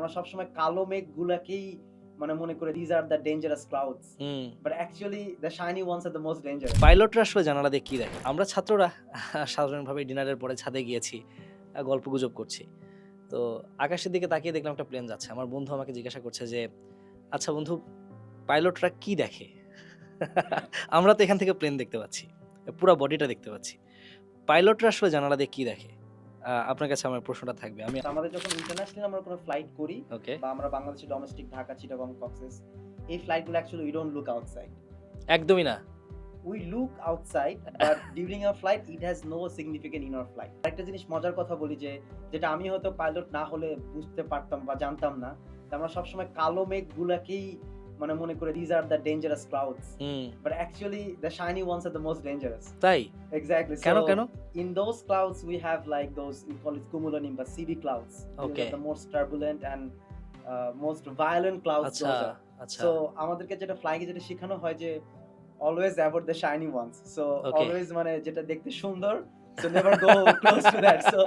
আমরা সবসময় কালো মেঘগুলাকেই মানে মনে করি these are the dangerous clouds but actually the shiny ones are the most dangerous. পাইলটরা আসলে জানালা দিয়ে কি দেখে? আমরা ছাত্ররা সাধারণভাবে ডিনারের পরে ছাদে গিয়েছি, গল্পগুজব করছি। তো আকাশের দিকে তাকিয়ে দেখলাম একটা প্লেন যাচ্ছে। আমার বন্ধু আমাকে জিজ্ঞাসা করছে যে, "আচ্ছা বন্ধু, পাইলটরা কি দেখে?" আমরা তো এখান থেকে প্লেন দেখতে পাচ্ছি। পুরা বডিটা দেখতে পাচ্ছি। পাইলটরা আসলে জানালা দিয়ে কি দেখে? আপনার কাছে আমার প্রশ্নটা থাকবে। আমি আমাদের যখন ইন্টারন্যাশনাল আমরা কোনো ফ্লাইট করি ওকে। বা আমরা বাংলাদেশে ডোমেস্টিক ঢাকা, চিটাগং, কক্সেস এই ফ্লাইটগুলো actually we don't look outside. একদমই না। We look outside but during our flight it has no significance in our flight. একটা জিনিস মজার কথা বলি যে যেটা আমি হয়তো পাইলট না হলে বুঝতে পারতাম বা জানতাম না। আমরা সবসময় কালো মেঘগুলাকেই মানে মনে করি these are the dangerous clouds. But actually the shiny ones are the most dangerous. তাই? Exactly. কেন? In those clouds we have like those we call it cumulonimbus CD clouds. Those Okay. are the most turbulent and most violent clouds আচ্ছা, those are. আচ্ছা। So আমাদেরকে যেটা flying এ যেটা শেখানো হয় যে always avoid the shiny ones. So Okay. always মানে যেটা দেখতে সুন্দর so never go close to that. So